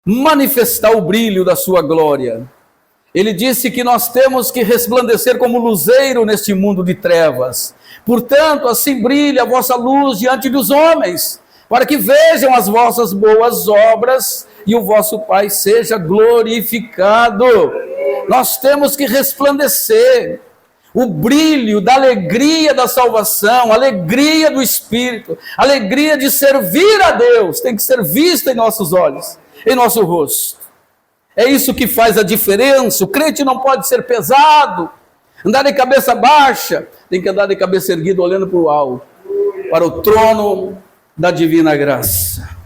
manifestar o brilho da sua glória. Ele disse que nós temos que resplandecer como luzeiro neste mundo de trevas. Portanto, assim brilha a vossa luz diante dos homens, para que vejam as vossas boas obras e o vosso Pai seja glorificado. Nós temos que resplandecer o brilho da alegria da salvação, alegria do Espírito, alegria de servir a Deus, tem que ser vista em nossos olhos, em nosso rosto. É isso que faz a diferença. O crente não pode ser pesado, andar de cabeça baixa, tem que andar de cabeça erguida, olhando para o alto, para o trono da divina graça.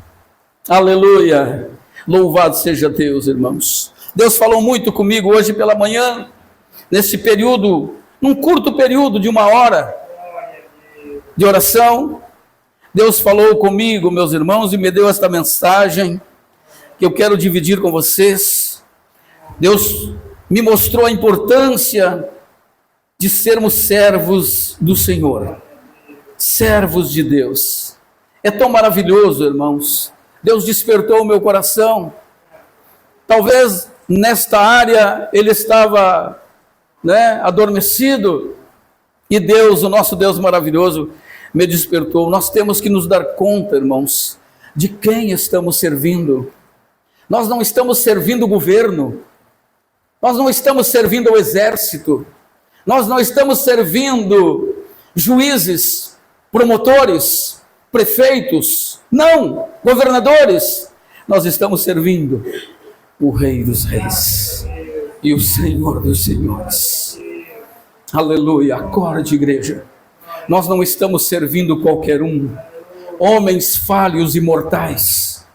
Aleluia! Louvado seja Deus, irmãos. Deus falou muito comigo hoje pela manhã, nesse período, num curto período de 1 hora de oração. Deus falou comigo, meus irmãos, e me deu esta mensagem que eu quero dividir com vocês. Deus me mostrou a importância de sermos servos do Senhor, servos de Deus. É tão maravilhoso, irmãos. Deus despertou o meu coração. Talvez nesta área ele estava, adormecido, e Deus, o nosso Deus maravilhoso, me despertou. Nós temos que nos dar conta, irmãos, de quem estamos servindo. Nós não estamos servindo o governo, nós não estamos servindo o exército, nós não estamos servindo juízes, promotores, prefeitos, não, governadores. Nós estamos servindo o Rei dos Reis e o Senhor dos Senhores. Aleluia, acorde, igreja. Nós não estamos servindo qualquer um, homens falhos e mortais,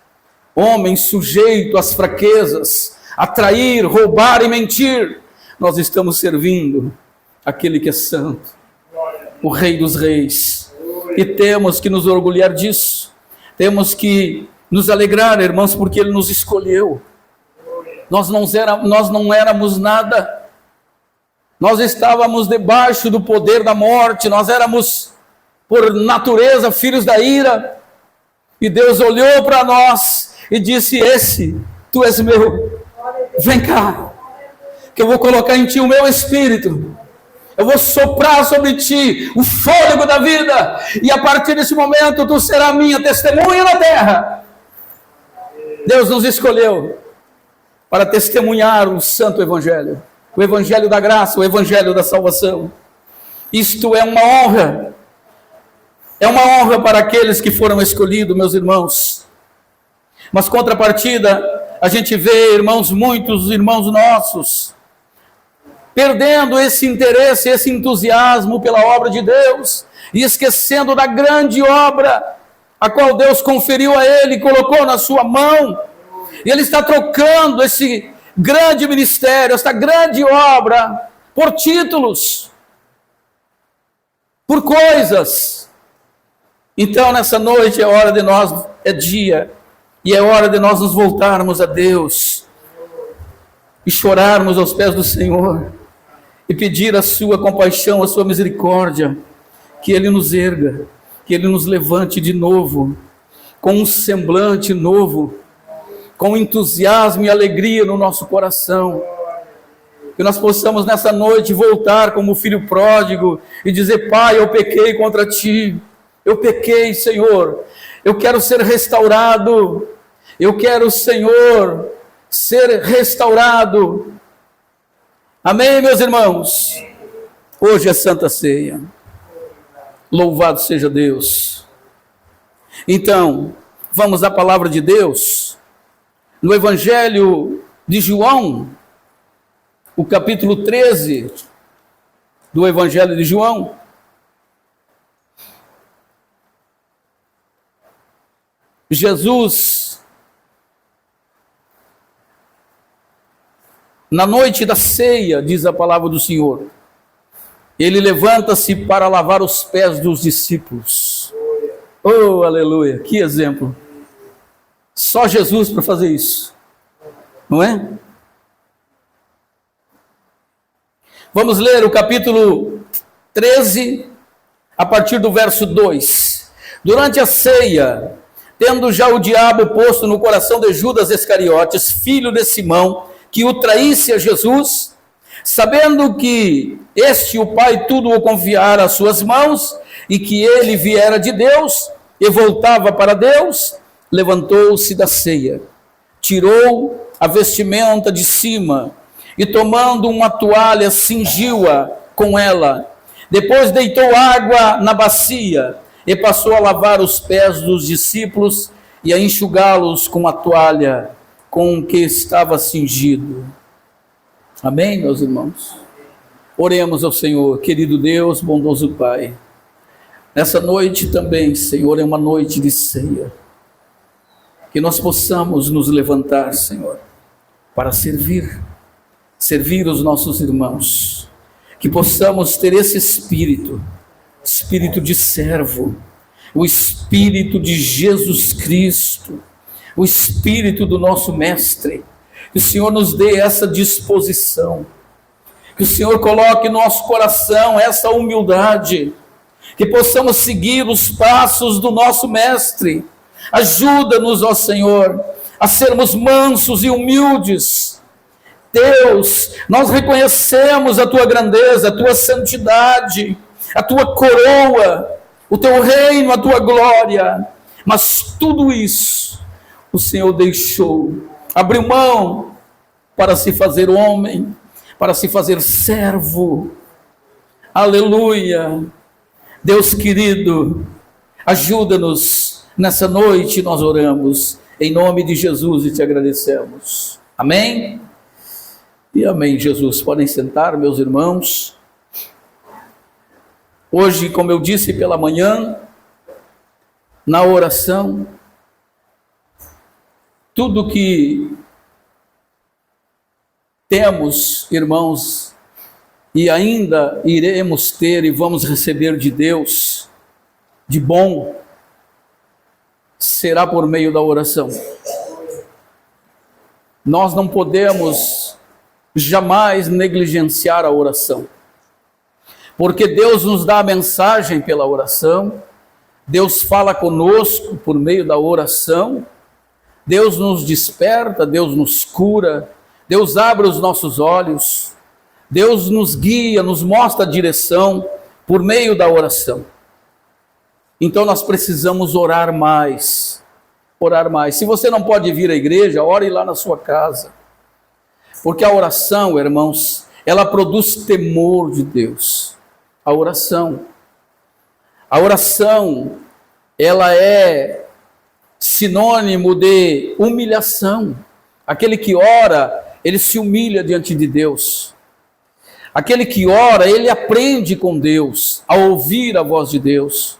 homens sujeitos às fraquezas, a trair, roubar e mentir. Nós estamos servindo aquele que é santo, o Rei dos Reis, e temos que nos orgulhar disso, temos que nos alegrar, irmãos, porque Ele nos escolheu. Nós não éramos nada, nós estávamos debaixo do poder da morte, nós éramos por natureza filhos da ira, e Deus olhou para nós e disse: tu és meu, vem cá, que eu vou colocar em ti o meu Espírito, eu vou soprar sobre ti o fôlego da vida, e a partir desse momento tu serás minha testemunha na terra. Deus nos escolheu para testemunhar o santo evangelho, o evangelho da graça, o evangelho da salvação. Isto é uma honra para aqueles que foram escolhidos, meus irmãos. Mas contrapartida, a gente vê, irmãos, muitos irmãos nossos perdendo esse interesse, esse entusiasmo pela obra de Deus, e esquecendo da grande obra a qual Deus conferiu a ele, colocou na sua mão, e ele está trocando esse grande ministério, esta grande obra, por títulos, por coisas. Então nessa noite é dia, e é hora de nós nos voltarmos a Deus, e chorarmos aos pés do Senhor, e pedir a sua compaixão, a sua misericórdia, que Ele nos erga, que Ele nos levante de novo, com um semblante novo, com entusiasmo e alegria no nosso coração, que nós possamos nessa noite voltar como o filho pródigo, e dizer: Pai, eu pequei contra Ti, eu pequei, Senhor, eu quero ser restaurado, eu quero, Senhor, ser restaurado. Amém, meus irmãos? Hoje é Santa Ceia, louvado seja Deus. Então, vamos à palavra de Deus, no Evangelho de João, o capítulo 13 do Evangelho de João. Jesus, na noite da ceia, diz a palavra do Senhor, ele levanta-se para lavar os pés dos discípulos. Oh, aleluia, que exemplo. Só Jesus para fazer isso, não é? Vamos ler o capítulo 13, a partir do verso 2. Durante a ceia, tendo já o diabo posto no coração de Judas Iscariotes, filho de Simão, que o traísse a Jesus, sabendo que o Pai tudo o confiara às suas mãos, e que ele viera de Deus, e voltava para Deus, levantou-se da ceia, tirou a vestimenta de cima, e tomando uma toalha, cingiu-a com ela. Depois deitou água na bacia, e passou a lavar os pés dos discípulos, e a enxugá-los com a toalha com que estava cingido. Amém, meus irmãos? Oremos ao Senhor. Querido Deus, bondoso Pai, nessa noite também, Senhor, é uma noite de ceia, que nós possamos nos levantar, Senhor, para servir os nossos irmãos, que possamos ter esse espírito de servo, o espírito de Jesus Cristo, o espírito do nosso Mestre. Que o Senhor nos dê essa disposição, que o Senhor coloque no nosso coração essa humildade, que possamos seguir os passos do nosso Mestre. Ajuda-nos, ó Senhor, a sermos mansos e humildes. Deus, nós reconhecemos a Tua grandeza, a Tua santidade, a Tua coroa, o Teu reino, a Tua glória, mas tudo isso o Senhor deixou, abriu mão para se fazer homem, para se fazer servo. Aleluia. Deus querido, ajuda-nos nessa noite, nós oramos em nome de Jesus e te agradecemos. Amém? E amém, Jesus. Podem sentar, meus irmãos. Hoje, como eu disse pela manhã, na oração, tudo que temos, irmãos, e ainda iremos ter e vamos receber de Deus, de bom, será por meio da oração. Nós não podemos jamais negligenciar a oração, porque Deus nos dá a mensagem pela oração, Deus fala conosco por meio da oração, Deus nos desperta, Deus nos cura, Deus abre os nossos olhos, Deus nos guia, nos mostra a direção por meio da oração. Então nós precisamos orar mais, orar mais. Se você não pode vir à igreja, ore lá na sua casa, porque a oração, irmãos, ela produz temor de Deus. A oração, ela é sinônimo de humilhação. Aquele que ora, ele se humilha diante de Deus. Aquele que ora, ele aprende com Deus, a ouvir a voz de Deus.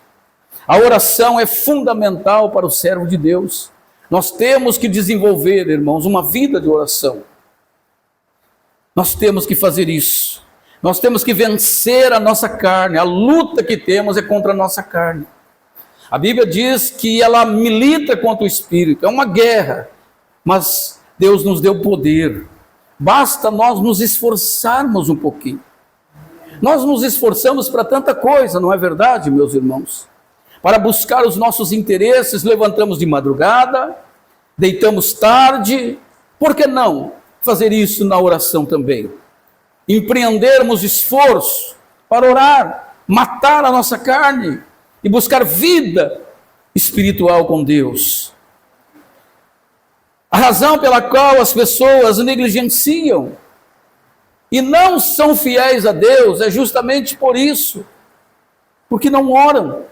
A oração é fundamental para o servo de Deus. Nós temos que desenvolver, irmãos, uma vida de oração. Nós temos que fazer isso. Nós temos que vencer a nossa carne. A luta que temos é contra a nossa carne. A Bíblia diz que ela milita contra o Espírito. É uma guerra. Mas Deus nos deu poder. Basta nós nos esforçarmos um pouquinho. Nós nos esforçamos para tanta coisa, não é verdade, meus irmãos? Para buscar os nossos interesses, levantamos de madrugada, deitamos tarde. Por que não fazer isso na oração também? Empreendermos esforço para orar, matar a nossa carne e buscar vida espiritual com Deus. A razão pela qual as pessoas negligenciam e não são fiéis a Deus é justamente por isso, porque não oram.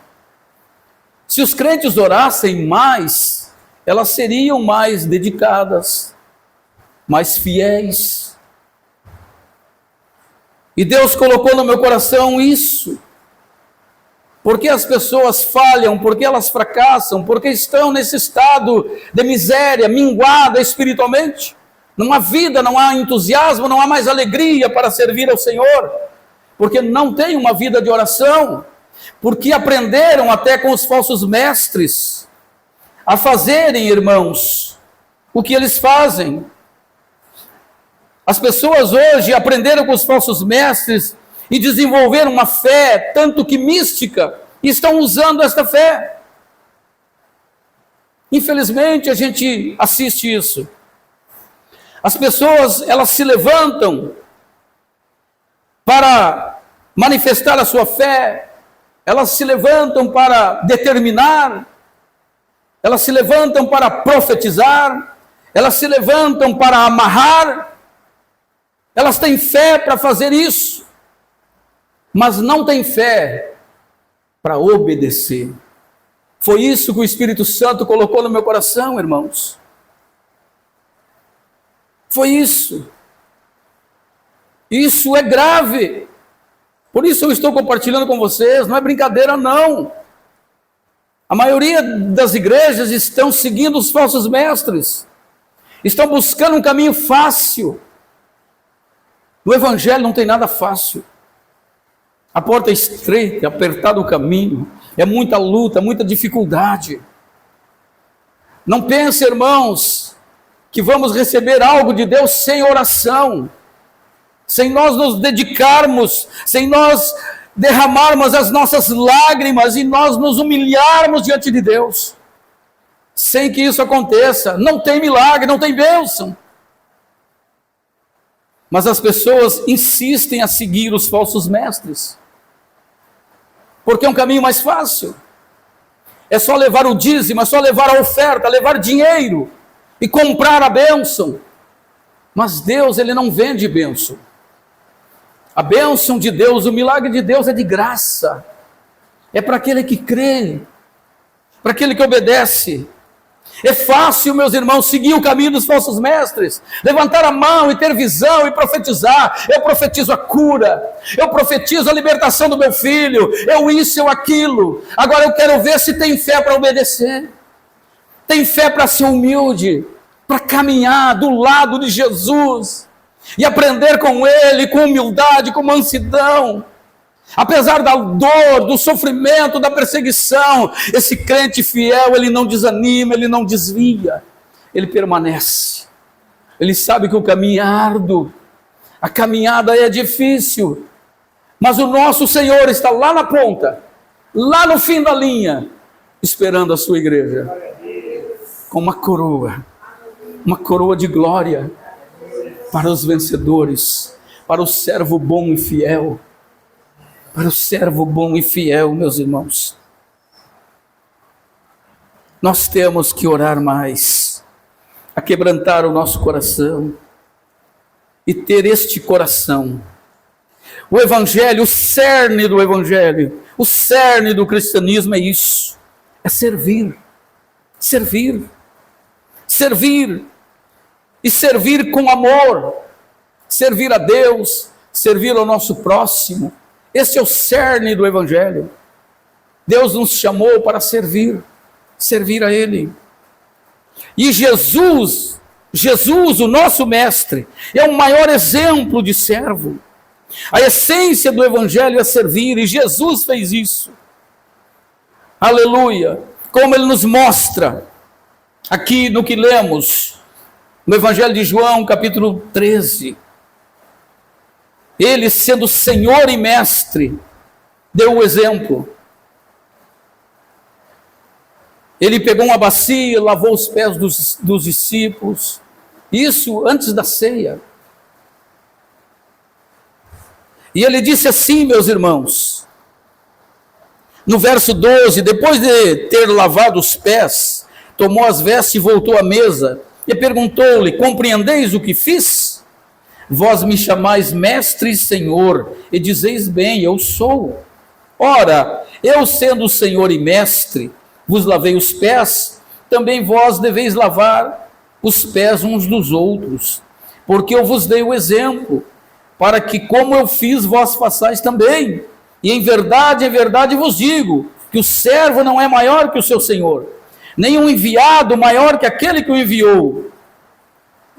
Se os crentes orassem mais, elas seriam mais dedicadas, mais fiéis. E Deus colocou no meu coração isso. Porque as pessoas falham, porque elas fracassam, porque estão nesse estado de miséria, minguada espiritualmente. Não há vida, não há entusiasmo, não há mais alegria para servir ao Senhor. Porque não têm uma vida de oração. Porque aprenderam até com os falsos mestres a fazerem, irmãos, o que eles fazem. As pessoas hoje aprenderam com os falsos mestres e desenvolveram uma fé, tanto que mística, e estão usando esta fé. Infelizmente a gente assiste isso. As pessoas, elas se levantam para manifestar a sua fé, elas se levantam para determinar, elas se levantam para profetizar, elas se levantam para amarrar, elas têm fé para fazer isso, mas não têm fé para obedecer. Foi isso que o Espírito Santo colocou no meu coração, irmãos. Foi isso. Isso é grave. Por isso eu estou compartilhando com vocês, não é brincadeira não. A maioria das igrejas estão seguindo os falsos mestres. Estão buscando um caminho fácil. No Evangelho não tem nada fácil. A porta é estreita, é apertado o caminho, é muita luta, muita dificuldade. Não pense, irmãos, que vamos receber algo de Deus sem oração, sem nós nos dedicarmos, sem nós derramarmos as nossas lágrimas e nós nos humilharmos diante de Deus. Sem que isso aconteça, não tem milagre, não tem bênção. Mas as pessoas insistem a seguir os falsos mestres, porque é um caminho mais fácil. É só levar o dízimo, é só levar a oferta, levar dinheiro e comprar a bênção. Mas Deus, Ele não vende bênção. A bênção de Deus, o milagre de Deus é de graça. É para aquele que crê, para aquele que obedece. É fácil, meus irmãos, seguir o caminho dos falsos mestres, levantar a mão e ter visão e profetizar. Eu profetizo a cura, eu profetizo a libertação do meu filho, eu isso, eu aquilo. Agora eu quero ver se tem fé para obedecer, tem fé para ser humilde, para caminhar do lado de Jesus e aprender com Ele, com humildade, com mansidão. Apesar da dor, do sofrimento, da perseguição, esse crente fiel, ele não desanima, ele não desvia, ele permanece. Ele sabe que o caminho é árduo, a caminhada é difícil, mas o nosso Senhor está lá na ponta, lá no fim da linha, esperando a sua igreja, com uma coroa de glória, para os vencedores, para o servo bom e fiel. Para o servo bom e fiel, meus irmãos. Nós temos que orar mais, aquebrantar o nosso coração e ter este coração. O Evangelho, o cerne do Evangelho, o cerne do cristianismo é isso, é servir, servir, servir, e servir com amor, servir a Deus, servir ao nosso próximo. Esse é o cerne do Evangelho. Deus nos chamou para servir a Ele. E Jesus, o nosso mestre, é o maior exemplo de servo. A essência do Evangelho é servir, e Jesus fez isso. Aleluia! Como Ele nos mostra, aqui no que lemos, no Evangelho de João, capítulo 13. Ele, sendo Senhor e Mestre, deu o exemplo. Ele pegou uma bacia, lavou os pés dos discípulos. Isso antes da ceia. E ele disse assim, meus irmãos, no verso 12, depois de ter lavado os pés, tomou as vestes e voltou à mesa, e perguntou-lhe, compreendeis o que fiz? Vós me chamais mestre e senhor, e dizeis bem, eu sou. Ora, eu sendo senhor e mestre, vos lavei os pés, também vós deveis lavar os pés uns dos outros, porque eu vos dei o exemplo, para que como eu fiz, vós façais também. E em verdade vos digo, que o servo não é maior que o seu senhor, nem um enviado maior que aquele que o enviou.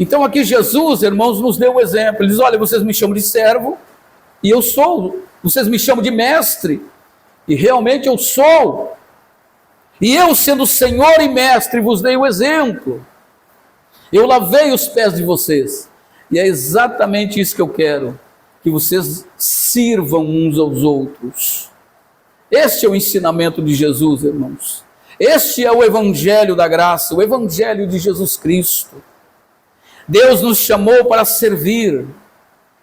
Então aqui Jesus, irmãos, nos deu o exemplo. Ele diz, olha, vocês me chamam de servo, e eu sou. Vocês me chamam de mestre, e realmente eu sou. E eu, sendo Senhor e Mestre, vos dei o exemplo. Eu lavei os pés de vocês. E é exatamente isso que eu quero, que vocês sirvam uns aos outros. Este é o ensinamento de Jesus, irmãos. Este é o Evangelho da graça, o Evangelho de Jesus Cristo. Deus nos chamou para servir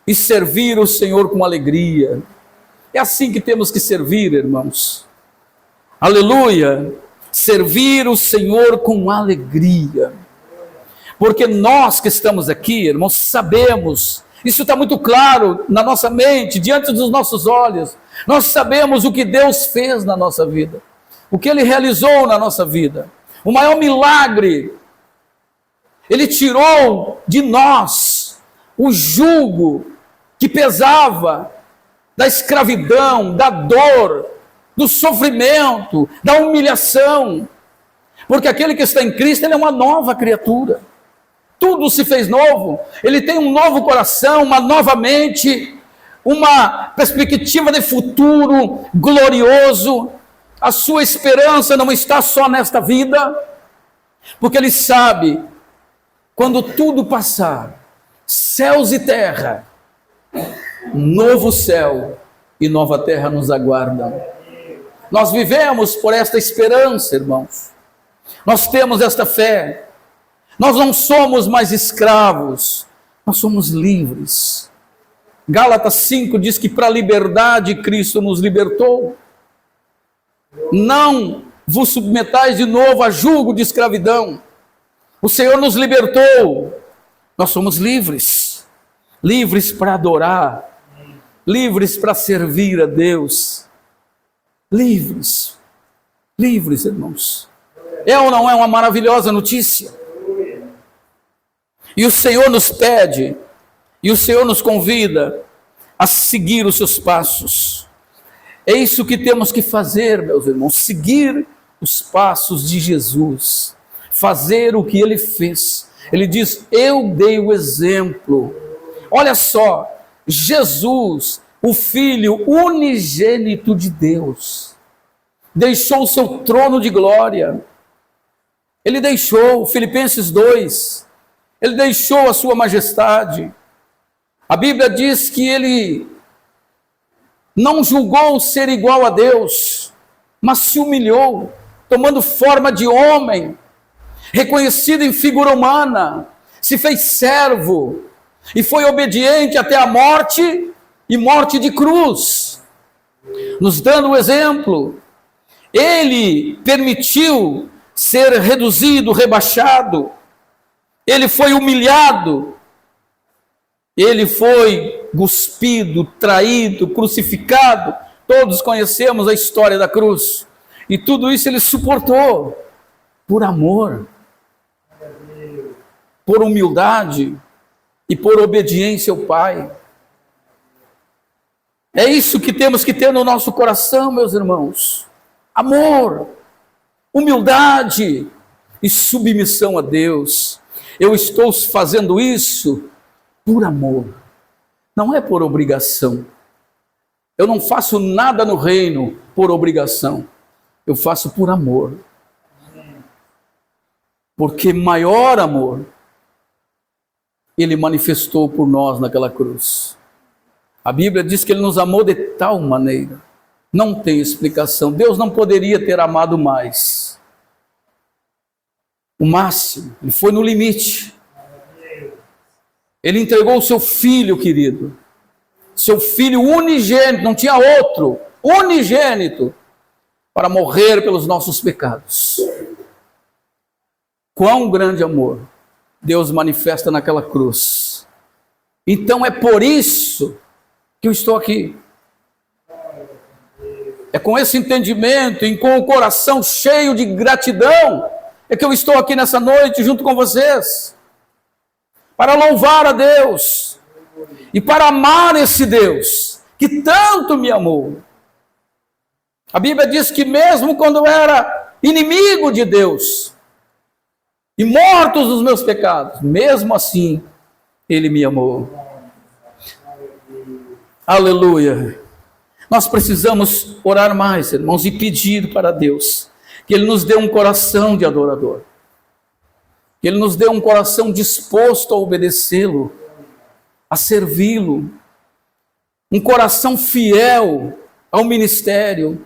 e servir o Senhor com alegria. É assim que temos que servir, irmãos. Aleluia! Servir o Senhor com alegria. Porque nós que estamos aqui, irmãos, sabemos, isso está muito claro na nossa mente, diante dos nossos olhos. Nós sabemos o que Deus fez na nossa vida, o que Ele realizou na nossa vida. O maior milagre, Ele tirou de nós o jugo que pesava da escravidão, da dor, do sofrimento, da humilhação. Porque aquele que está em Cristo, ele é uma nova criatura. Tudo se fez novo. Ele tem um novo coração, uma nova mente, uma perspectiva de futuro glorioso. A sua esperança não está só nesta vida, porque ele sabe, quando tudo passar, céus e terra, novo céu e nova terra nos aguardam. Nós vivemos por esta esperança, irmãos. Nós temos esta fé. Nós não somos mais escravos, nós somos livres. Gálatas 5 diz que para a liberdade Cristo nos libertou. Não vos submetais de novo a jugo de escravidão. O Senhor nos libertou. Nós somos livres. Livres para adorar. Livres para servir a Deus. Livres. Livres, irmãos. É ou não é uma maravilhosa notícia? E o Senhor nos pede, e o Senhor nos convida a seguir os seus passos. É isso que temos que fazer, meus irmãos, seguir os passos de Jesus, fazer o que Ele fez. Ele diz, eu dei o exemplo. Olha só, Jesus, o Filho unigênito de Deus, deixou o seu trono de glória. Ele deixou, Filipenses 2, ele deixou a sua majestade. A Bíblia diz que ele não julgou ser igual a Deus, mas se humilhou, tomando forma de homem, reconhecido em figura humana, se fez servo e foi obediente até a morte e morte de cruz, nos dando o exemplo. Ele permitiu ser reduzido, rebaixado, ele foi humilhado, ele foi cuspido, traído, crucificado. Todos conhecemos a história da cruz. E tudo isso ele suportou por amor, por humildade e por obediência ao Pai. É isso que temos que ter no nosso coração, meus irmãos. Amor, humildade e submissão a Deus. Eu estou fazendo isso por amor, não é por obrigação. Eu não faço nada no reino por obrigação, eu faço por amor. Porque maior amor Ele manifestou por nós naquela cruz. A Bíblia diz que Ele nos amou de tal maneira, não tem explicação. Deus não poderia ter amado mais. O máximo, Ele foi no limite. Ele entregou o seu Filho, querido, seu Filho unigênito, não tinha outro, unigênito, para morrer pelos nossos pecados. Quão grande amor Deus manifesta naquela cruz. Então é por isso que eu estou aqui. É com esse entendimento e com o coração cheio de gratidão é que eu estou aqui nessa noite junto com vocês, para louvar a Deus e para amar esse Deus que tanto me amou. A Bíblia diz que mesmo quando eu era inimigo de Deus e mortos nos meus pecados, mesmo assim Ele me amou. Aleluia. Nós precisamos orar mais, irmãos, e pedir para Deus que Ele nos dê um coração de adorador, que Ele nos dê um coração disposto a obedecê-lo, a servi-lo, um coração fiel ao ministério,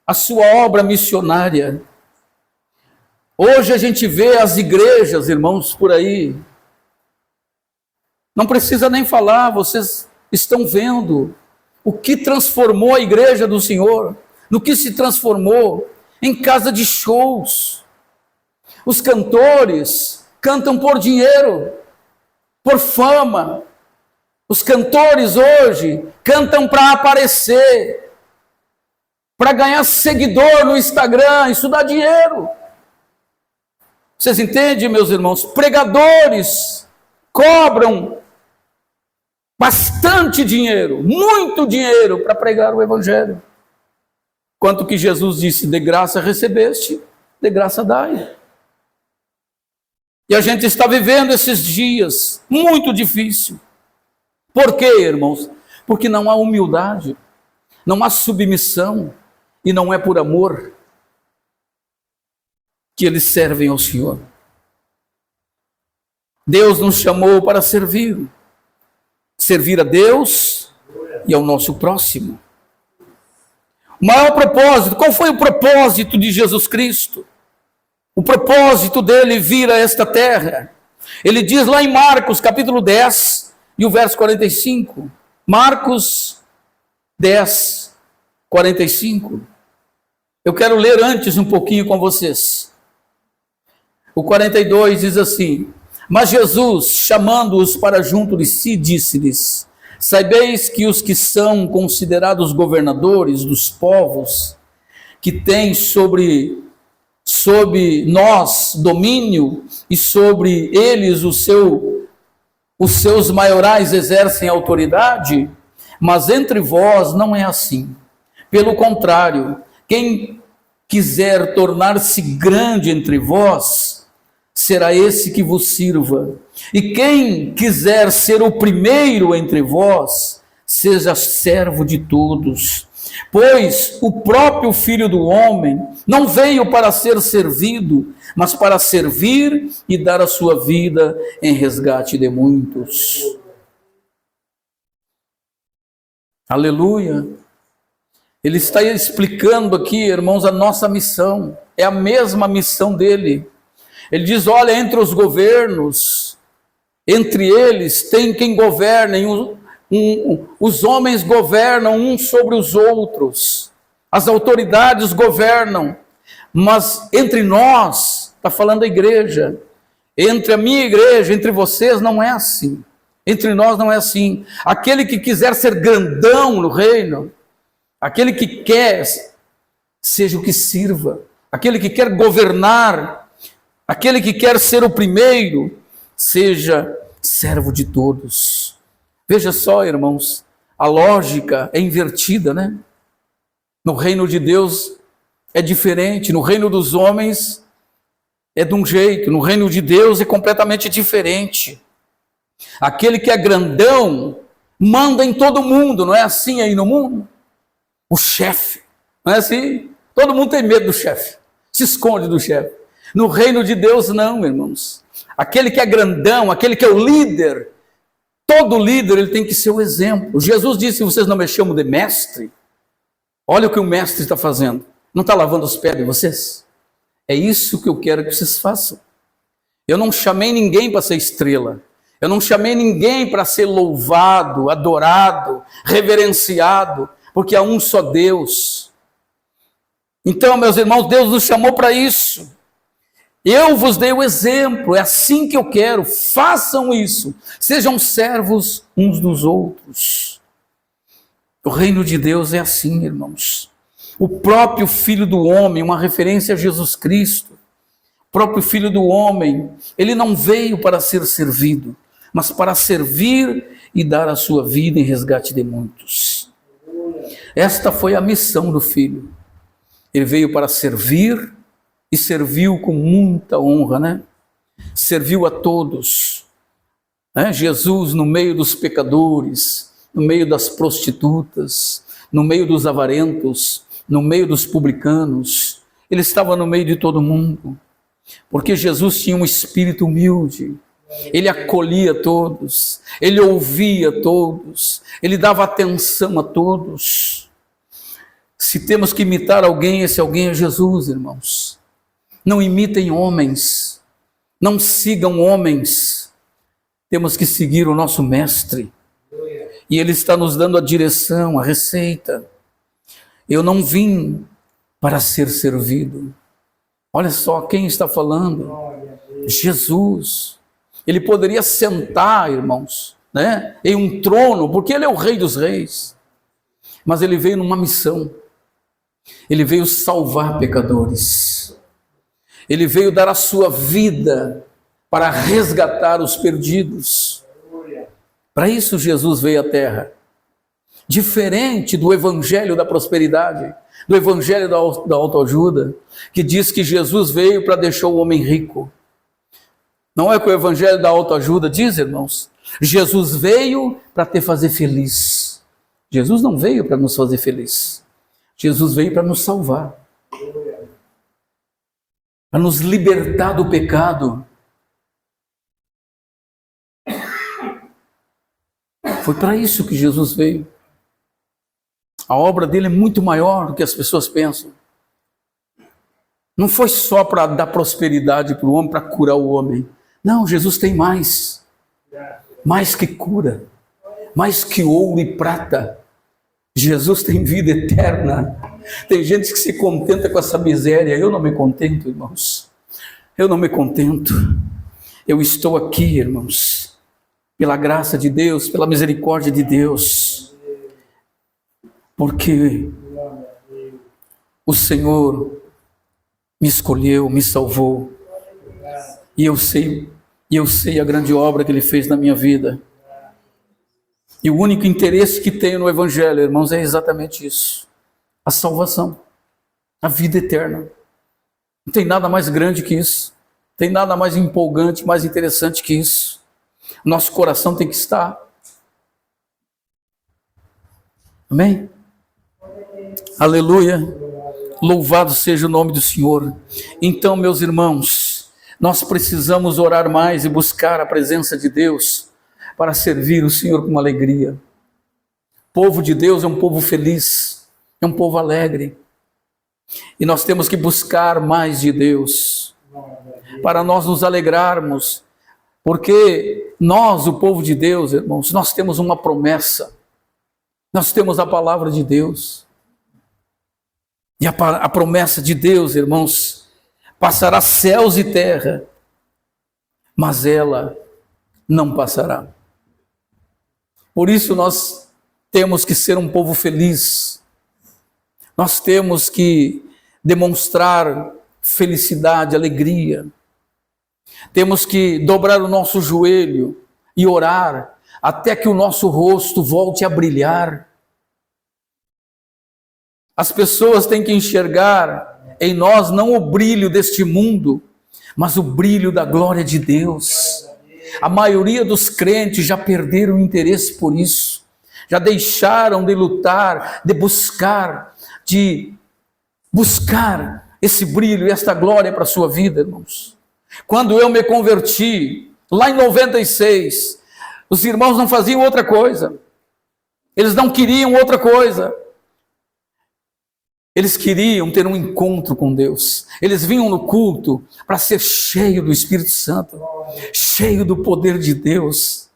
à sua obra missionária. Hoje a gente vê as igrejas, irmãos, por aí. Não precisa nem falar, vocês estão vendo o que transformou a igreja do Senhor, no que se transformou em casa de shows. Os cantores cantam por dinheiro, por fama. Os cantores hoje cantam para aparecer, para ganhar seguidor no Instagram, isso dá dinheiro. Vocês entendem, meus irmãos? Pregadores cobram bastante dinheiro, muito dinheiro, para pregar o Evangelho. Quanto que Jesus disse, de graça recebeste, de graça dai. E a gente está vivendo esses dias muito difícil. Por quê, irmãos? Porque não há humildade, não há submissão, e não é por amor que eles servem ao Senhor. Deus nos chamou para servir a Deus e ao nosso próximo. O maior propósito, qual foi o propósito de Jesus Cristo? O propósito dele vir a esta terra. Ele diz lá em Marcos, capítulo 10, e o verso 45. Marcos 10, 45. Eu quero ler antes um pouquinho com vocês. O 42 diz assim: mas Jesus, chamando-os para junto de si, disse-lhes: sabeis que os que são considerados governadores dos povos, que têm sobre nós domínio, e sobre eles os seus maiorais exercem autoridade, mas entre vós não é assim. Pelo contrário, quem quiser tornar-se grande entre vós, será esse que vos sirva. E quem quiser ser o primeiro entre vós, seja servo de todos. Pois o próprio Filho do Homem não veio para ser servido, mas para servir e dar a sua vida em resgate de muitos. Aleluia! Ele está explicando aqui, irmãos, a nossa missão. É a mesma missão dele. Ele diz, olha, entre os governos, entre eles tem quem governa, os homens governam uns sobre os outros, as autoridades governam, mas entre nós, está falando a igreja, entre a minha igreja, entre vocês, não é assim. Entre nós não é assim. Aquele que quiser ser grandão no reino, aquele que quer, seja o que sirva, aquele que quer governar, aquele que quer ser o primeiro, seja servo de todos. Veja só, irmãos, a lógica é invertida, né? No reino de Deus é diferente, no reino dos homens é de um jeito, no reino de Deus é completamente diferente. Aquele que é grandão manda em todo mundo, não é assim aí no mundo? O chefe, não é assim? Todo mundo tem medo do chefe, se esconde do chefe. No reino de Deus não, irmãos. Aquele que é grandão, aquele que é o líder, todo líder ele tem que ser o exemplo. Jesus disse, vocês não me chamam de mestre? Olha o que o mestre está fazendo. Não está lavando os pés de vocês? É isso que eu quero que vocês façam. Eu não chamei ninguém para ser estrela. Eu não chamei ninguém para ser louvado, adorado, reverenciado, porque há um só Deus. Então, meus irmãos, Deus nos chamou para isso. Eu vos dei o exemplo, é assim que eu quero, façam isso, sejam servos uns dos outros. O reino de Deus é assim, irmãos. O próprio Filho do Homem, uma referência a Jesus Cristo, o próprio Filho do Homem, ele não veio para ser servido, mas para servir e dar a sua vida em resgate de muitos. Esta foi a missão do Filho. Ele veio para servir e serviu com muita honra, né? Serviu a todos. Né? Jesus no meio dos pecadores, no meio das prostitutas, no meio dos avarentos, no meio dos publicanos. Ele estava no meio de todo mundo. Porque Jesus tinha um espírito humilde. Ele acolhia todos, ele ouvia todos, ele dava atenção a todos. Se temos que imitar alguém, esse alguém é Jesus, irmãos. Não imitem homens, não sigam homens. Temos que seguir o nosso mestre. E ele está nos dando a direção, a receita. Eu não vim para ser servido. Olha só quem está falando. Jesus. Ele poderia sentar, irmãos, né, em um trono, porque ele é o Rei dos Reis. Mas ele veio numa missão. Ele veio salvar pecadores. Ele veio dar a sua vida para resgatar os perdidos. Para isso Jesus veio à terra. Diferente do evangelho da prosperidade, do evangelho da autoajuda, que diz que Jesus veio para deixar o homem rico. Não é o que o evangelho da autoajuda diz, irmãos? Jesus veio para te fazer feliz. Jesus não veio para nos fazer feliz. Jesus veio para nos salvar. Para nos libertar do pecado. Foi para isso que Jesus veio. A obra dele é muito maior do que as pessoas pensam. Não foi só para dar prosperidade para o homem, para curar o homem. Não, Jesus tem mais. Mais que cura. Mais que ouro e prata. Jesus tem vida eterna. Tem gente que se contenta com essa miséria. Eu não me contento, irmãos. Eu não me contento. Eu estou aqui, irmãos, pela graça de Deus, pela misericórdia de Deus. Porque o Senhor me escolheu, me salvou. E eu sei a grande obra que Ele fez na minha vida. E o único interesse que tenho no Evangelho, irmãos, é exatamente isso. A salvação. A vida eterna. Não tem nada mais grande que isso. Não tem nada mais empolgante, mais interessante que isso. Nosso coração tem que estar. Amém? Aleluia. Louvado seja o nome do Senhor. Então, meus irmãos, nós precisamos orar mais e buscar a presença de Deus para servir o Senhor com alegria. O povo de Deus é um povo feliz, é um povo alegre. E nós temos que buscar mais de Deus, para nós nos alegrarmos, porque nós, o povo de Deus, irmãos, nós temos uma promessa, nós temos a palavra de Deus. E a promessa de Deus, irmãos, passará céus e terra, mas ela não passará. Por isso nós temos que ser um povo feliz. Nós temos que demonstrar felicidade, alegria. Temos que dobrar o nosso joelho e orar até que o nosso rosto volte a brilhar. As pessoas têm que enxergar em nós não o brilho deste mundo, mas o brilho da glória de Deus. A maioria dos crentes já perderam o interesse por isso, já deixaram de lutar, de buscar esse brilho e esta glória para a sua vida, irmãos. Quando eu me converti, lá em 96, os irmãos não faziam outra coisa, eles não queriam outra coisa. Eles queriam ter um encontro com Deus. Eles vinham no culto para ser cheio do Espírito Santo, cheio do poder de Deus.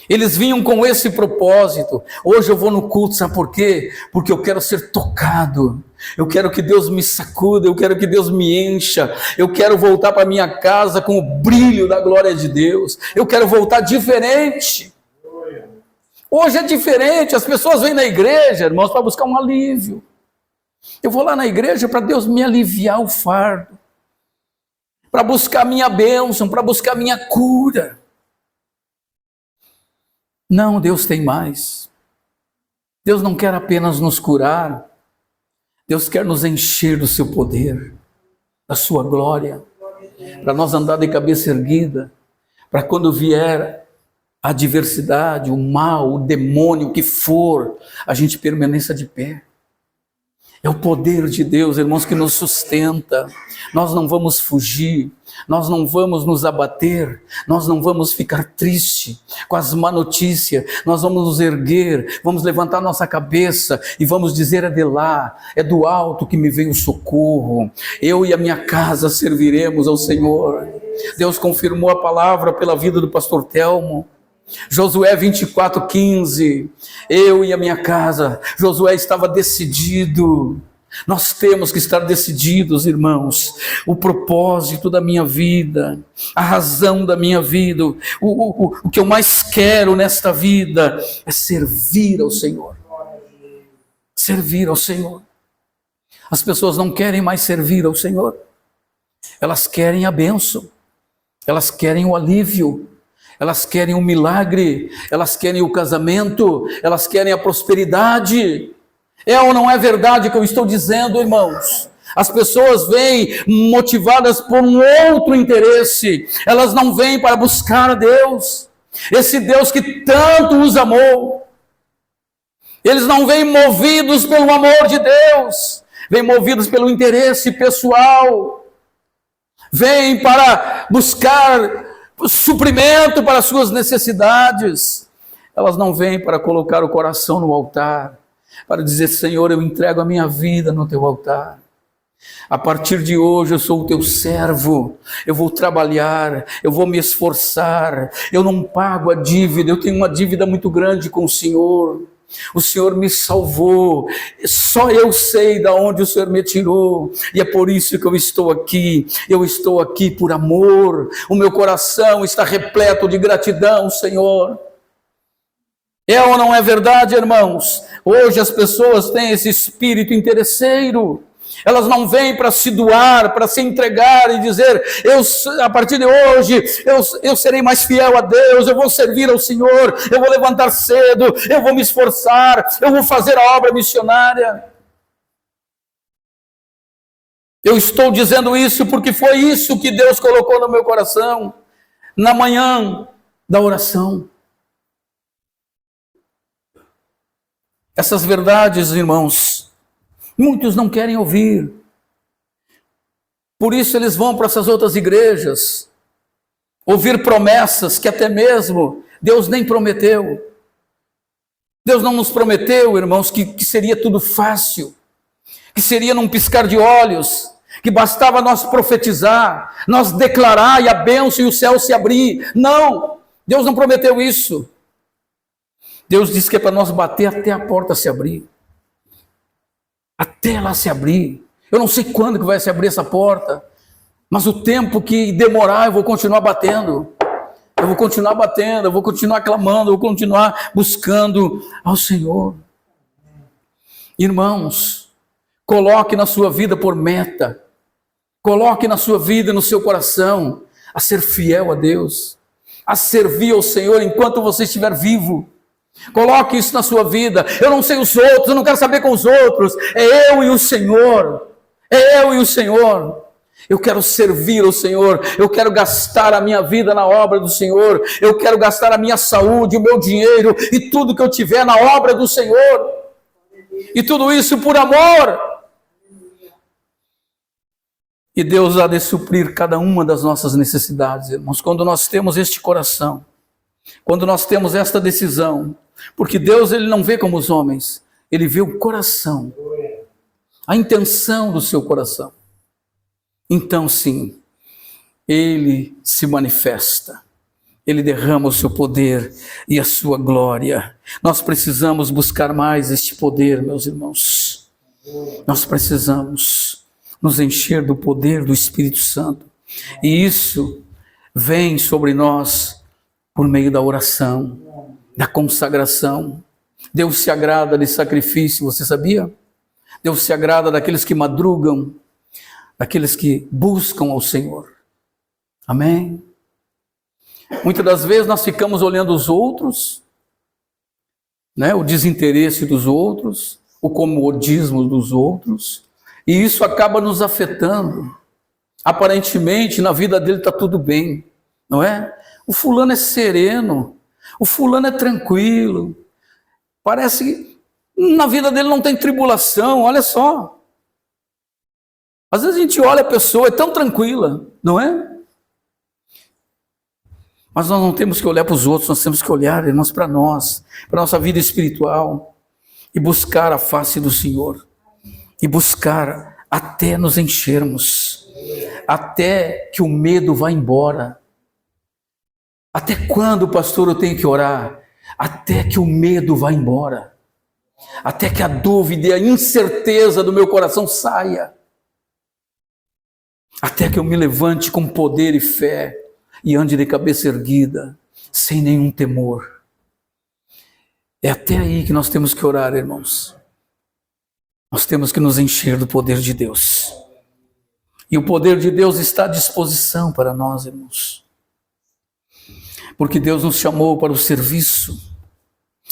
Eles vinham com esse propósito. Hoje eu vou no culto, sabe por quê? Porque eu quero ser tocado. Eu quero que Deus me sacuda, eu quero que Deus me encha. Eu quero voltar para minha casa com o brilho da glória de Deus. Eu quero voltar diferente. Hoje é diferente. As pessoas vêm na igreja, irmãos, para buscar um alívio. Eu vou lá na igreja para Deus me aliviar o fardo, para buscar minha bênção, para buscar minha cura. Não, Deus tem mais. Deus não quer apenas nos curar, Deus quer nos encher do seu poder, da sua glória, para nós andar de cabeça erguida, para quando vier a adversidade, o mal, o demônio, o que for, a gente permaneça de pé. É o poder de Deus, irmãos, que nos sustenta. Nós não vamos fugir, nós não vamos nos abater, nós não vamos ficar tristes com as má notícias. Nós vamos nos erguer, vamos levantar nossa cabeça e vamos dizer: é de lá, é do alto que me veio o socorro. Eu e a minha casa serviremos ao Senhor. Deus confirmou a palavra pela vida do pastor Telmo. Josué 24:15, eu e a minha casa. Josué estava decidido. Nós temos que estar decididos, irmãos. O propósito da minha vida, a razão da minha vida, o que eu mais quero nesta vida é servir ao Senhor. Servir ao Senhor. As pessoas não querem mais servir ao Senhor. Elas querem a bênção, elas querem o alívio, elas querem o milagre, elas querem o casamento, elas querem a prosperidade. É ou não é verdade que eu estou dizendo, irmãos? As pessoas vêm motivadas por um outro interesse, elas não vêm para buscar a Deus, esse Deus que tanto os amou. Eles não vêm movidos pelo amor de Deus, vêm movidos pelo interesse pessoal, vêm para buscar suprimento para suas necessidades. Elas não vêm para colocar o coração no altar, para dizer: Senhor, eu entrego a minha vida no teu altar. A partir de hoje eu sou o teu servo, eu vou trabalhar, eu vou me esforçar, eu não pago a dívida, eu tenho uma dívida muito grande com o Senhor me salvou, só eu sei de onde o Senhor me tirou, e é por isso que eu estou aqui por amor, o meu coração está repleto de gratidão, Senhor. É ou não é verdade, irmãos? Hoje as pessoas têm esse espírito interesseiro. Elas não vêm para se doar, para se entregar e dizer: a partir de hoje, eu serei mais fiel a Deus, eu vou servir ao Senhor, eu vou levantar cedo, eu vou me esforçar, eu vou fazer a obra missionária. Eu estou dizendo isso porque foi isso que Deus colocou no meu coração, na manhã da oração. Essas verdades, irmãos, muitos não querem ouvir. Por isso eles vão para essas outras igrejas, ouvir promessas que até mesmo Deus nem prometeu. Deus não nos prometeu, irmãos, que seria tudo fácil, que seria num piscar de olhos, que bastava nós profetizar, nós declarar e a bênção e o céu se abrir. Não, Deus não prometeu isso. Deus disse que é para nós bater até a porta se abrir. Até ela se abrir. Eu não sei quando que vai se abrir essa porta, mas o tempo que demorar eu vou continuar batendo. Eu vou continuar batendo, eu vou continuar clamando, eu vou continuar buscando ao Senhor. Irmãos, coloque na sua vida por meta, coloque na sua vida, no seu coração, a ser fiel a Deus, a servir ao Senhor enquanto você estiver vivo. Coloque isso na sua vida. Eu não sei os outros, eu não quero saber com os outros. É eu e o Senhor. É eu e o Senhor. Eu quero servir ao Senhor. Eu quero gastar a minha vida na obra do Senhor. Eu quero gastar a minha saúde, o meu dinheiro e tudo que eu tiver na obra do Senhor. E tudo isso por amor. E Deus há de suprir cada uma das nossas necessidades, irmãos, quando nós temos este coração. Quando nós temos esta decisão, porque Deus, ele não vê como os homens, ele vê o coração, a intenção do seu coração. Então sim, ele se manifesta, ele derrama o seu poder e a sua glória. Nós precisamos buscar mais este poder, meus irmãos. Nós precisamos nos encher do poder do Espírito Santo, e isso vem sobre nós por meio da oração, da consagração. Deus se agrada de sacrifício, você sabia? Deus se agrada daqueles que madrugam, daqueles que buscam ao Senhor. Amém? Muitas das vezes nós ficamos olhando os outros, né? O desinteresse dos outros, o comodismo dos outros, e isso acaba nos afetando. Aparentemente, na vida dele está tudo bem, não é? O fulano é sereno, o fulano é tranquilo, parece Na vida dele não tem tribulação, olha só. Às vezes a gente olha a pessoa, é tão tranquila, não é? Mas nós não temos que olhar para os outros, nós temos que olhar, irmãos, para nós, para a nossa vida espiritual, e buscar a face do Senhor, e buscar até nos enchermos, até que o medo vá embora. Até quando, pastor, eu tenho que orar? Até que o medo vá embora, até que a dúvida e a incerteza do meu coração saia, até que eu me levante com poder e fé, e ande de cabeça erguida, sem nenhum temor. É até aí que nós temos que orar, irmãos. Nós temos que nos encher do poder de Deus. E o poder de Deus está à disposição para nós, irmãos. Porque Deus nos chamou para o serviço.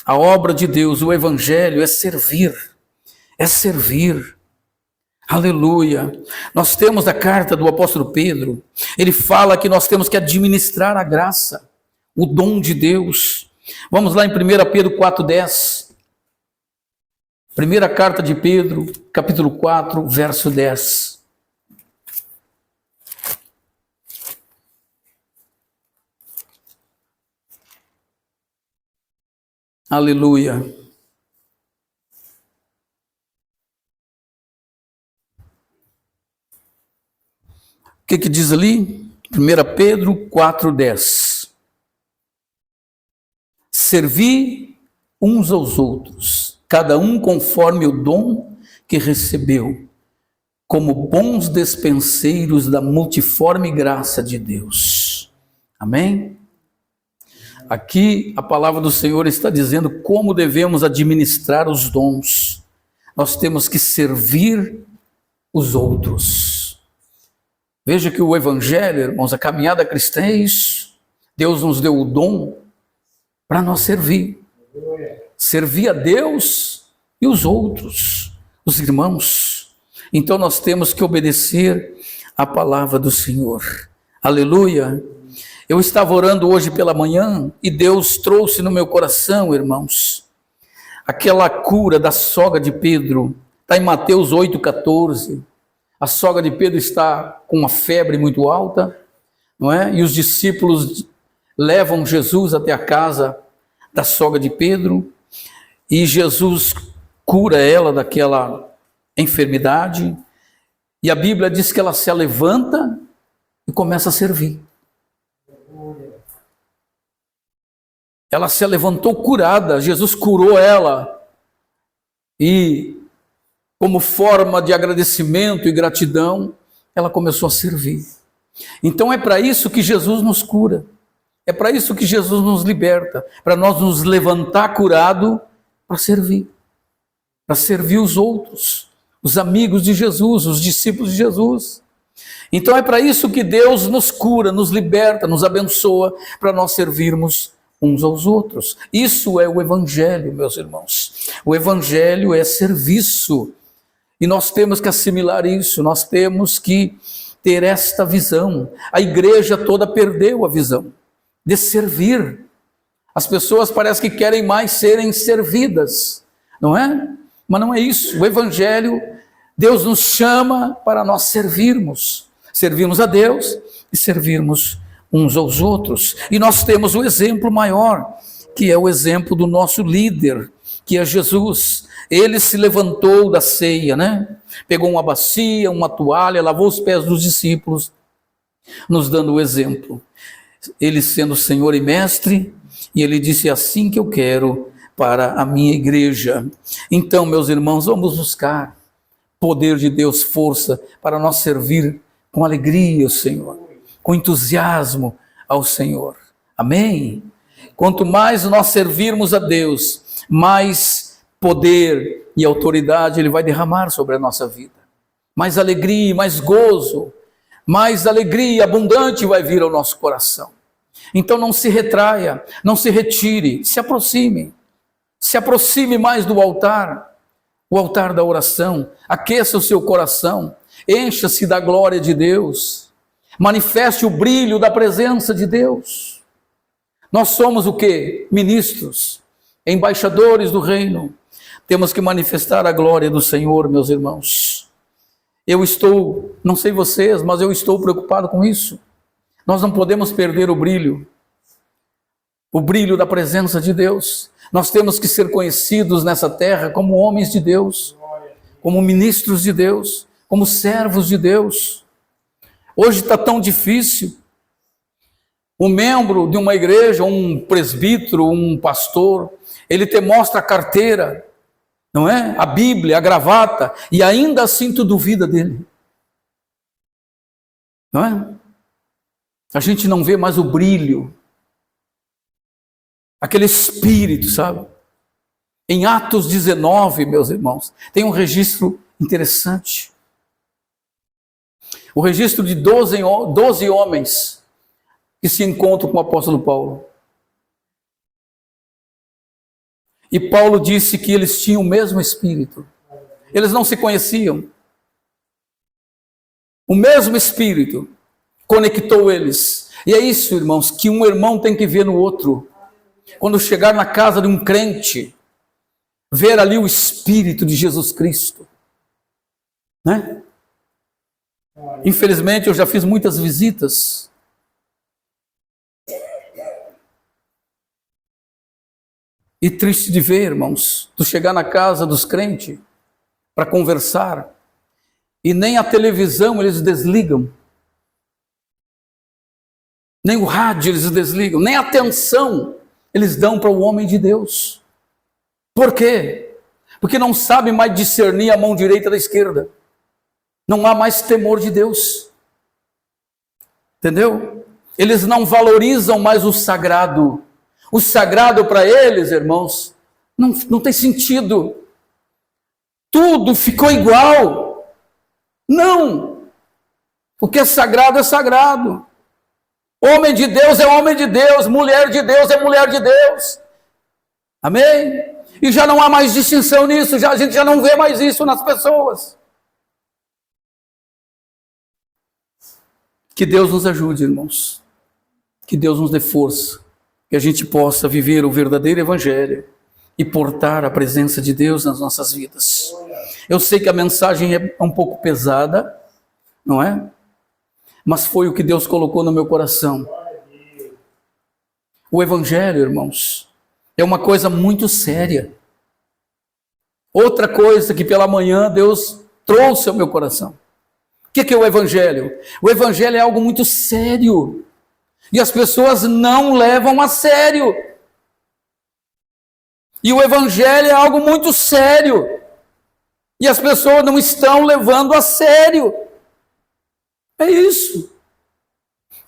A obra de Deus, o Evangelho, é servir. É servir. Aleluia. Nós temos a carta do apóstolo Pedro, ele fala que nós temos que administrar a graça, o dom de Deus. Vamos lá em 1 Pedro 4,10. Primeira carta de Pedro, capítulo 4, verso 10. Aleluia. O que diz ali? 1 Pedro 4,10. Servi uns aos outros, cada um conforme o dom que recebeu, como bons despenseiros da multiforme graça de Deus. Amém? Aqui a palavra do Senhor está dizendo como devemos administrar os dons. Nós temos que servir os outros. Veja que o Evangelho, irmãos, a caminhada cristã é isso. Deus nos deu o dom para nós servir. Servir a Deus e os outros, os irmãos. Então nós temos que obedecer a palavra do Senhor. Aleluia. Eu estava orando hoje pela manhã e Deus trouxe no meu coração, irmãos, aquela cura da sogra de Pedro. Está em Mateus 8,14. A sogra de Pedro está com uma febre muito alta, não é? E os discípulos levam Jesus até a casa da sogra de Pedro, e Jesus cura ela daquela enfermidade, e a Bíblia diz que ela se levanta e começa a servir. Ela se levantou curada, Jesus curou ela, e como forma de agradecimento e gratidão, ela começou a servir. Então é para isso que Jesus nos cura, é para isso que Jesus nos liberta, para nós nos levantar curado para servir os outros, os amigos de Jesus, os discípulos de Jesus. Então é para isso que Deus nos cura, nos liberta, nos abençoa, para nós servirmos uns aos outros. Isso é o Evangelho, meus irmãos. O Evangelho é serviço. E nós temos que assimilar isso, nós temos que ter esta visão. A igreja toda perdeu a visão de servir. As pessoas parecem que querem mais serem servidas, não é? Mas não é isso. O Evangelho, Deus nos chama para nós servirmos a Deus e servirmos uns aos outros. E nós temos o exemplo maior, que é o exemplo do nosso líder, que é Jesus. Ele se levantou da ceia, né? Pegou uma bacia, uma toalha, lavou os pés dos discípulos, nos dando o exemplo. Ele sendo Senhor e Mestre, e ele disse: é assim que eu quero para a minha igreja. Então, meus irmãos, vamos buscar poder de Deus, força, para nós servir com alegria ao Senhor, com entusiasmo ao Senhor. Amém? Quanto mais nós servirmos a Deus, mais poder e autoridade Ele vai derramar sobre a nossa vida. Mais alegria, mais gozo, mais alegria abundante vai vir ao nosso coração. Então não se retraia, não se retire, se aproxime mais do altar, o altar da oração. Aqueça o seu coração, encha-se da glória de Deus, manifeste o brilho da presença de Deus. Nós somos o quê? Ministros, embaixadores do reino. Temos que manifestar a glória do Senhor, meus irmãos. Eu estou, não sei vocês, mas eu estou preocupado com isso. Nós não podemos perder o brilho da presença de Deus. Nós temos que ser conhecidos nessa terra como homens de Deus, como ministros de Deus, como servos de Deus. Hoje está tão difícil. Um membro de uma igreja, um presbítero, um pastor, ele te mostra a carteira, não é? A Bíblia, a gravata, e ainda assim tu duvida dele. Não é? A gente não vê mais o brilho, aquele espírito, sabe? Em Atos 19, meus irmãos, tem um registro interessante. O registro de 12 homens que se encontram com o apóstolo Paulo. E Paulo disse que eles tinham o mesmo espírito. Eles não se conheciam. O mesmo espírito conectou eles. E é isso, irmãos, que um irmão tem que ver no outro. Quando chegar na casa de um crente, ver ali o espírito de Jesus Cristo. Né? Infelizmente, eu já fiz muitas visitas. E triste de ver, irmãos, tu chegar na casa dos crentes para conversar e nem a televisão eles desligam, nem o rádio eles desligam, nem atenção eles dão para o homem de Deus. Por quê? Porque não sabem mais discernir a mão direita da esquerda. Não há mais temor de Deus. Entendeu? Eles não valorizam mais o sagrado. O sagrado para eles, irmãos, não tem sentido. Tudo ficou igual. Não. O que é sagrado é sagrado. Homem de Deus é homem de Deus. Mulher de Deus é mulher de Deus. Amém? E já não há mais distinção nisso. A gente já não vê mais isso nas pessoas. Que Deus nos ajude, irmãos. Que Deus nos dê força. Que a gente possa viver o verdadeiro evangelho e portar a presença de Deus nas nossas vidas. Eu sei que a mensagem é um pouco pesada, não é? Mas foi o que Deus colocou no meu coração. O evangelho, irmãos, é uma coisa muito séria. Outra coisa que pela manhã Deus trouxe ao meu coração. O que é o evangelho? O evangelho é algo muito sério. E as pessoas não levam a sério. E o evangelho é algo muito sério. E as pessoas não estão levando a sério. É isso.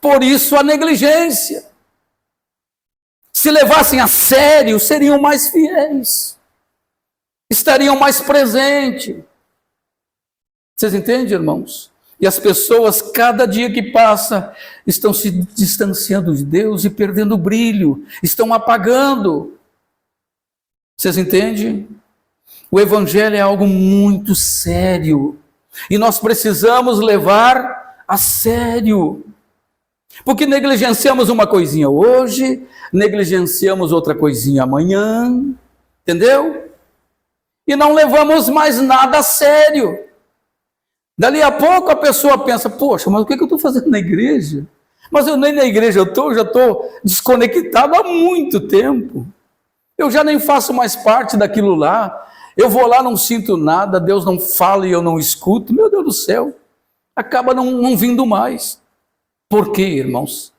Por isso a negligência. Se levassem a sério, seriam mais fiéis. Estariam mais presentes. Vocês entendem, irmãos? E as pessoas, cada dia que passa, estão se distanciando de Deus e perdendo o brilho, estão apagando. Vocês entendem? O evangelho é algo muito sério. E nós precisamos levar a sério. Porque negligenciamos uma coisinha hoje, negligenciamos outra coisinha amanhã, entendeu? E não levamos mais nada a sério. Dali a pouco a pessoa pensa, poxa, mas o que eu estou fazendo na igreja? Mas eu nem na igreja eu já estou desconectado há muito tempo. Eu já nem faço mais parte daquilo lá. Eu vou lá, não sinto nada, Deus não fala e eu não escuto. Meu Deus do céu, acaba não vindo mais. Por quê, irmãos?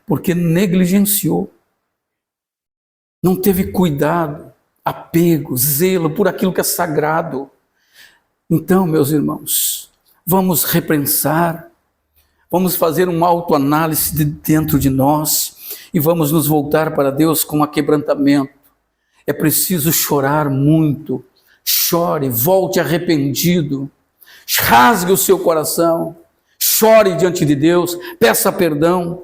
Porque negligenciou. Não teve cuidado, apego, zelo por aquilo que é sagrado. Então, meus irmãos, vamos repensar, vamos fazer uma autoanálise de dentro de nós e vamos nos voltar para Deus com aquebrantamento. É preciso chorar muito. Chore, volte arrependido, rasgue o seu coração, chore diante de Deus, peça perdão,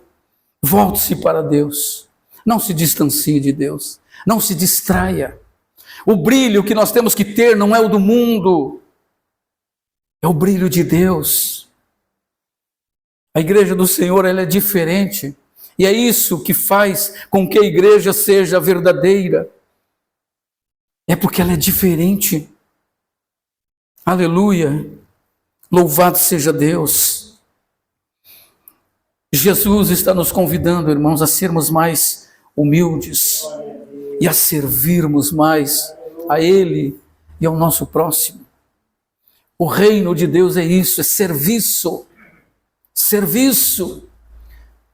volte-se para Deus, não se distancie de Deus, não se distraia. O brilho que nós temos que ter não é o do mundo, é o brilho de Deus. A igreja do Senhor, ela é diferente, e é isso que faz com que a igreja seja verdadeira. é porque ela é diferente. Aleluia. Louvado seja Deus. Jesus está nos convidando, irmãos, a sermos mais humildes e a servirmos mais a Ele e ao nosso próximo. O reino de Deus é isso, é serviço. Serviço.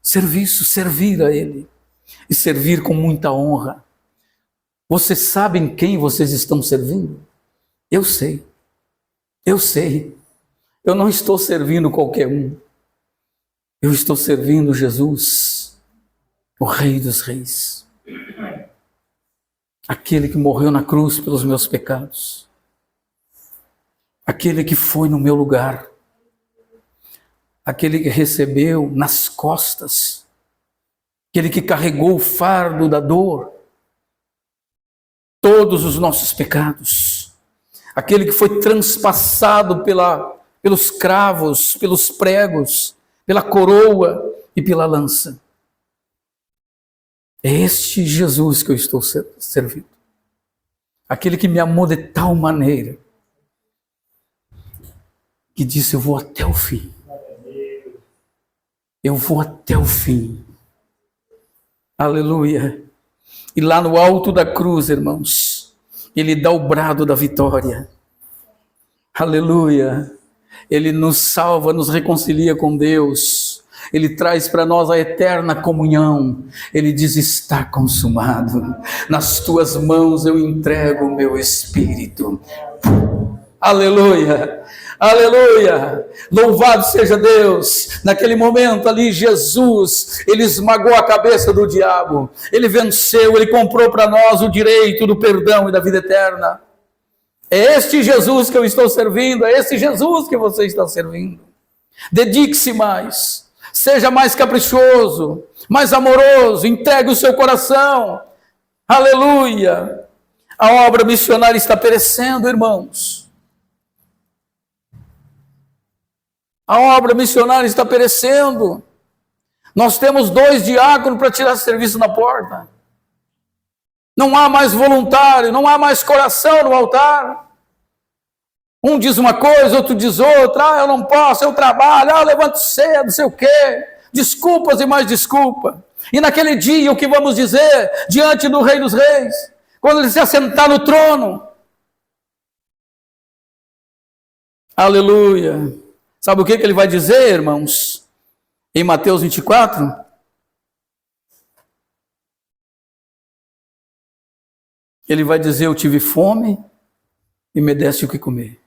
Serviço, servir a Ele. E servir com muita honra. Vocês sabem quem vocês estão servindo? Eu sei. Eu sei. Eu não estou servindo qualquer um. Eu estou servindo Jesus, o Rei dos Reis. Aquele que morreu na cruz pelos meus pecados. Aquele que foi no meu lugar. Aquele que recebeu nas costas. Aquele que carregou o fardo da dor. Todos os nossos pecados. Aquele que foi transpassado pelos cravos, pelos pregos, pela coroa e pela lança. É este Jesus que eu estou servindo. Aquele que me amou de tal maneira que disse: eu vou até o fim. Eu vou até o fim. Aleluia. E lá no alto da cruz, irmãos, Ele dá o brado da vitória. Aleluia. Ele nos salva, nos reconcilia com Deus. Ele traz para nós a eterna comunhão. Ele diz: está consumado. Nas tuas mãos eu entrego o meu espírito. Aleluia. Aleluia, louvado seja Deus. Naquele momento ali, Jesus, Ele esmagou a cabeça do diabo, Ele venceu, Ele comprou para nós o direito do perdão e da vida eterna. É este Jesus que eu estou servindo, é esse Jesus que você está servindo. Dedique-se mais, seja mais caprichoso, mais amoroso, entregue o seu coração. Aleluia. A obra missionária está perecendo, irmãos. A obra missionária está perecendo. Nós temos 2 diáconos para tirar serviço na porta. Não há mais voluntário, não há mais coração no altar. Um diz uma coisa, outro diz outra. Eu não posso, eu trabalho, eu levanto cedo, não sei o quê. Desculpas e mais desculpa. E naquele dia, o que vamos dizer diante do Rei dos Reis? Quando Ele se assentar no trono. Aleluia. Sabe o que Ele vai dizer, irmãos? Em Mateus 24? Ele vai dizer: eu tive fome e me deste o que comer.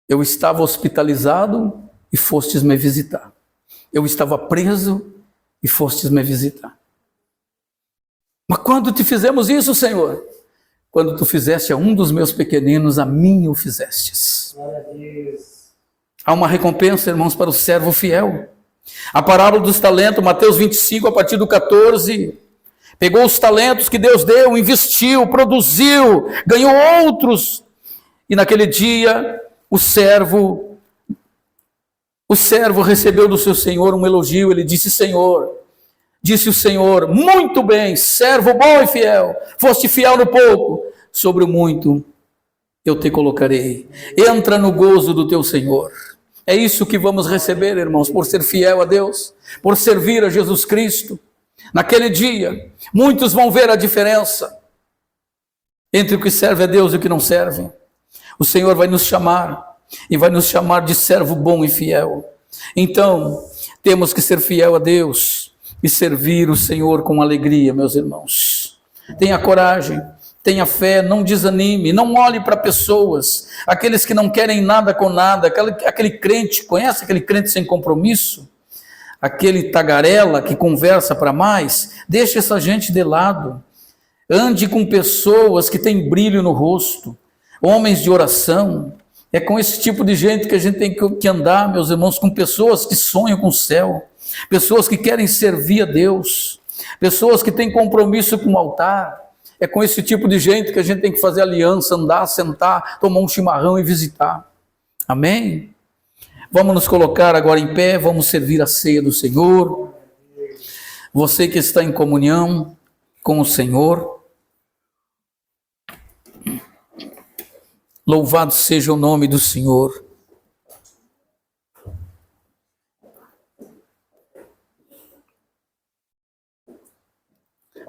Eu estava hospitalizado e fostes me visitar. Eu estava preso e fostes me visitar. Mas quando te fizemos isso, Senhor? Quando tu fizeste a um dos meus pequeninos, a mim o fizestes. Glória a Deus. Há uma recompensa, irmãos, para o servo fiel. A parábola dos talentos, Mateus 25, a partir do 14, pegou os talentos que Deus deu, investiu, produziu, ganhou outros. E naquele dia, o servo recebeu do seu senhor um elogio. Ele disse: disse o Senhor, muito bem, servo bom e fiel, foste fiel no pouco, sobre o muito eu te colocarei. Entra no gozo do teu Senhor. É isso que vamos receber, irmãos, por ser fiel a Deus, por servir a Jesus Cristo. Naquele dia, muitos vão ver a diferença entre o que serve a Deus e o que não serve. O Senhor vai nos chamar, e vai nos chamar de servo bom e fiel. Então, temos que ser fiel a Deus e servir o Senhor com alegria, meus irmãos. Tenha coragem. Tenha fé, não desanime, não olhe para pessoas, aqueles que não querem nada com nada, aquele crente, conhece aquele crente sem compromisso? Aquele tagarela que conversa para mais? Deixe essa gente de lado. Ande com pessoas que têm brilho no rosto, homens de oração. É com esse tipo de gente que a gente tem que andar, meus irmãos, com pessoas que sonham com o céu, pessoas que querem servir a Deus, pessoas que têm compromisso com o altar. É com esse tipo de gente que a gente tem que fazer aliança, andar, sentar, tomar um chimarrão e visitar. Amém? Vamos nos colocar agora em pé, vamos servir a ceia do Senhor. Você que está em comunhão com o Senhor, Louvado seja o nome do Senhor.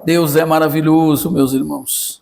Deus é maravilhoso, meus irmãos.